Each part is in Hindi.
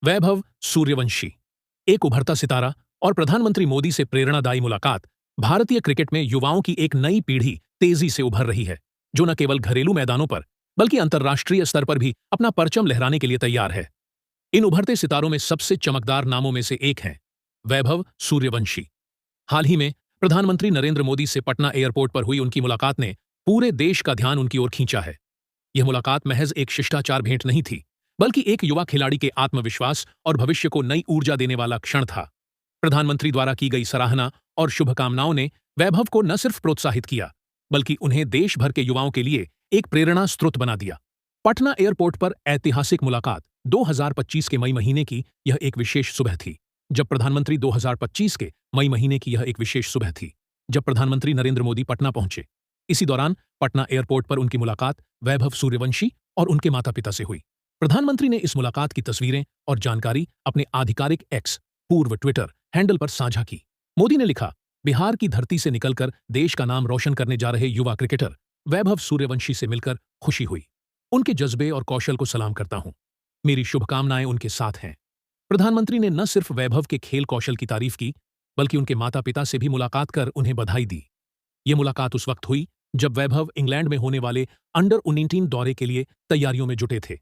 वैभव सूर्यवंशी, एक उभरता सितारा और प्रधानमंत्री मोदी से प्रेरणादायी मुलाकात भारतीय क्रिकेट में युवाओं की एक नई पीढ़ी तेजी से उभर रही है, जो न केवल घरेलू मैदानों पर बल्कि अंतर्राष्ट्रीय स्तर पर भी अपना परचम लहराने के लिए तैयार है। इन उभरते सितारों में सबसे चमकदार नामों में से एक हैं वैभव सूर्यवंशी। हाल ही में प्रधानमंत्री नरेंद्र मोदी से पटना एयरपोर्ट पर हुई उनकी मुलाकात ने पूरे देश का ध्यान उनकी ओर खींचा है। यह मुलाकात महज एक शिष्टाचार भेंट नहीं थी, बल्कि एक युवा खिलाड़ी के आत्मविश्वास और भविष्य को नई ऊर्जा देने वाला क्षण था। प्रधानमंत्री द्वारा की गई सराहना और शुभकामनाओं ने वैभव को न सिर्फ प्रोत्साहित किया, बल्कि उन्हें देश भर के युवाओं के लिए एक प्रेरणा स्रोत बना दिया। पटना एयरपोर्ट पर ऐतिहासिक मुलाकात 2025 के मई महीने की यह एक विशेष सुबह थी, जब प्रधानमंत्री 2025 के मई महीने की यह एक विशेष सुबह थी जब प्रधानमंत्री नरेंद्र मोदी पटना पहुंचे। इसी दौरान पटना एयरपोर्ट पर उनकी मुलाकात वैभव सूर्यवंशी और उनके माता पिता से हुई। प्रधानमंत्री ने इस मुलाकात की तस्वीरें और जानकारी अपने आधिकारिक एक्स पूर्व ट्विटर हैंडल पर साझा की। मोदी ने लिखा, बिहार की धरती से निकलकर देश का नाम रोशन करने जा रहे युवा क्रिकेटर वैभव सूर्यवंशी से मिलकर खुशी हुई। उनके जज्बे और कौशल को सलाम करता हूं। मेरी शुभकामनाएं उनके साथ हैं। प्रधानमंत्री ने न सिर्फ वैभव के खेल कौशल की तारीफ की, बल्कि उनके माता पिता से भी मुलाकात कर उन्हें बधाई दी। यह मुलाकात उस वक्त हुई जब वैभव इंग्लैंड में होने वाले अंडर 19 दौरे के लिए तैयारियों में जुटे थे।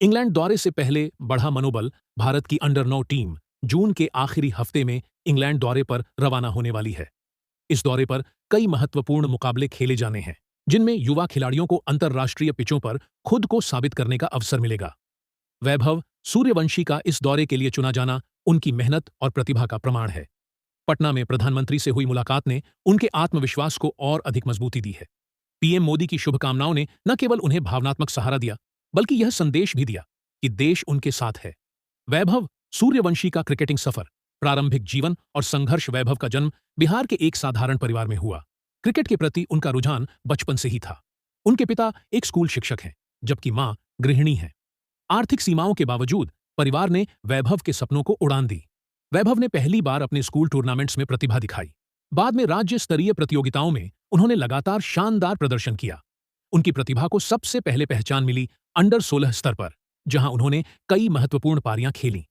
इंग्लैंड दौरे से पहले बढ़ा मनोबल भारत की अंडर 9 टीम जून के आखिरी हफ्ते में इंग्लैंड दौरे पर रवाना होने वाली है। इस दौरे पर कई महत्वपूर्ण मुकाबले खेले जाने हैं, जिनमें युवा खिलाड़ियों को अंतर्राष्ट्रीय पिचों पर खुद को साबित करने का अवसर मिलेगा। वैभव सूर्यवंशी का इस दौरे के लिए चुना जाना उनकी मेहनत और प्रतिभा का प्रमाण है। पटना में प्रधानमंत्री से हुई मुलाकात ने उनके आत्मविश्वास को और अधिक मजबूती दी है। पीएम मोदी की शुभकामनाओं ने न केवल उन्हें भावनात्मक सहारा दिया, बल्कि यह संदेश भी दिया कि देश उनके साथ है। वैभव सूर्यवंशी का क्रिकेटिंग सफर, प्रारंभिक जीवन और संघर्ष। वैभव का जन्म बिहार के एक साधारण परिवार में हुआ। क्रिकेट के प्रति उनका रुझान बचपन से ही था। उनके पिता एक स्कूल शिक्षक हैं, जबकि मां गृहिणी हैं। आर्थिक सीमाओं के बावजूद परिवार ने वैभव के सपनों को उड़ान दी। वैभव ने पहली बार अपने स्कूल टूर्नामेंट्स में प्रतिभा दिखाई। बाद में राज्य स्तरीय प्रतियोगिताओं में उन्होंने लगातार शानदार प्रदर्शन किया। उनकी प्रतिभा को सबसे पहले पहचान मिली अंडर 16 स्तर पर, जहां उन्होंने कई महत्वपूर्ण पारियां खेलीं।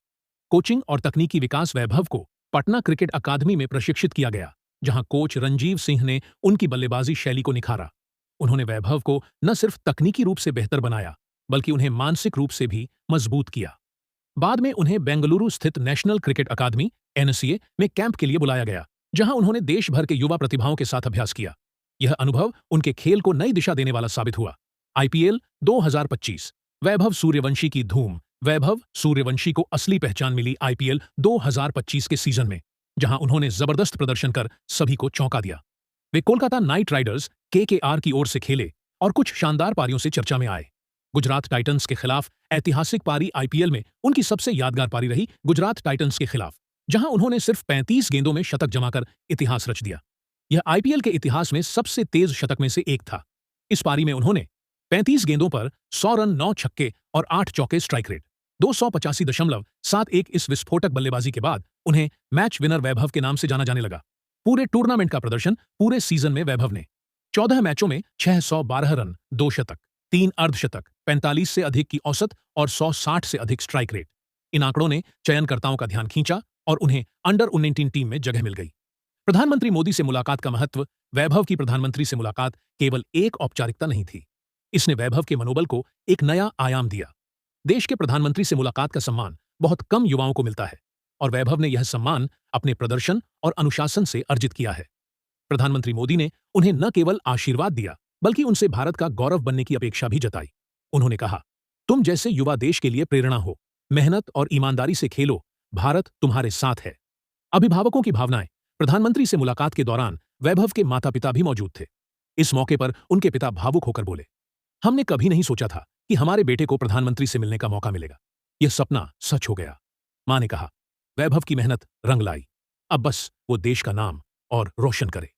कोचिंग और तकनीकी विकास। वैभव को पटना क्रिकेट अकादमी में प्रशिक्षित किया गया, जहां कोच रंजीव सिंह ने उनकी बल्लेबाजी शैली को निखारा। उन्होंने वैभव को न सिर्फ तकनीकी रूप से बेहतर बनाया, बल्कि उन्हें मानसिक रूप से भी मजबूत किया। बाद में उन्हें बेंगलुरु स्थित नेशनल क्रिकेट अकादमी (एनसीए) में कैंप के लिए बुलाया गया, जहां उन्होंने देश भर के युवा प्रतिभाओं के साथ अभ्यास किया। यह अनुभव उनके खेल को नई दिशा देने वाला साबित हुआ। आईपीएल 2025। वैभव सूर्यवंशी की धूम। वैभव सूर्यवंशी को असली पहचान मिली आईपीएल 2025 के सीजन में, जहां उन्होंने जबरदस्त प्रदर्शन कर सभी को चौंका दिया। वे कोलकाता नाइट राइडर्स (केकेआर) की ओर से खेले और कुछ शानदार पारियों से चर्चा में आए। गुजरात टाइटंस के खिलाफ ऐतिहासिक पारी। आईपीएल में उनकी सबसे यादगार पारी रही गुजरात टाइटंस के खिलाफ, जहां उन्होंने सिर्फ 35 गेंदों में शतक जमाकर इतिहास रच दिया। यह आईपीएल के इतिहास में सबसे तेज शतक में से एक था। इस पारी में उन्होंने 35 गेंदों पर 100 रन, 9 छक्के और 8 चौके स्ट्राइक रेट 285.71। इस विस्फोटक बल्लेबाजी के बाद उन्हें मैच विनर वैभव के नाम से जाना जाने लगा। पूरे टूर्नामेंट का प्रदर्शन। पूरे सीजन में वैभव ने 14 मैचों में 612 रन, 2 शतक, 3 अर्धशतक, 45 से अधिक की औसत और 160 से अधिक स्ट्राइक रेट। इन आंकड़ों ने चयनकर्ताओं का ध्यान खींचा और उन्हें अंडर 19 टीम में जगह मिल गई। प्रधानमंत्री मोदी से मुलाकात का महत्व। वैभव की प्रधानमंत्री से मुलाकात केवल एक औपचारिकता नहीं थी, इसने वैभव के मनोबल को एक नया आयाम दिया। देश के प्रधानमंत्री से मुलाकात का सम्मान बहुत कम युवाओं को मिलता है, और वैभव ने यह सम्मान अपने प्रदर्शन और अनुशासन से अर्जित किया है। प्रधानमंत्री मोदी ने उन्हें न केवल आशीर्वाद दिया, बल्कि उनसे भारत का गौरव बनने की अपेक्षा भी जताई। उन्होंने कहा, तुम जैसे युवा देश के लिए प्रेरणा हो। मेहनत और ईमानदारी से खेलो, भारत तुम्हारे साथ है। अभिभावकों की भावनाएं। प्रधानमंत्री से मुलाकात के दौरान वैभव के माता पिता भी मौजूद थे। इस मौके पर उनके पिता भावुक होकर बोले, हमने कभी नहीं सोचा था कि हमारे बेटे को प्रधानमंत्री से मिलने का मौका मिलेगा। यह सपना सच हो गया। मां ने कहा, वैभव की मेहनत रंग लाई। अब बस वो देश का नाम और रोशन करे।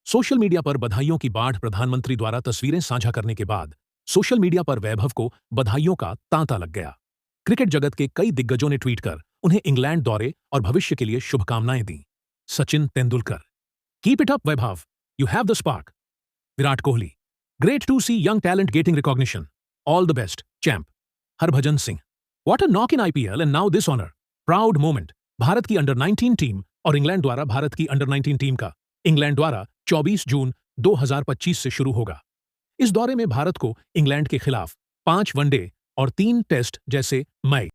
सोशल मीडिया पर बधाइयों की बाढ़। प्रधानमंत्री द्वारा तस्वीरें साझा करने के बाद सोशल मीडिया पर वैभव को बधाइयों का तांता लग गया। क्रिकेट जगत के कई दिग्गजों ने ट्वीट कर उन्हें इंग्लैंड दौरे और भविष्य के लिए शुभकामनाएं दी। Sachin Tendulkar, keep it up Vaibhav, you have the spark. Virat Kohli, great to see young talent getting recognition, all the best champ. Harbhajan Singh, What a knock in IPL and now this honor. Proud moment. Bharat की अंडर 19 टीम और इंग्लैंड द्वारा भारत की अंडर 19 टीम का इंग्लैंड द्वारा 24 जून 2025 से शुरू होगा। इस दौरे में भारत को इंग्लैंड के खिलाफ 5 वनडे और 3 टेस्ट जैसे मई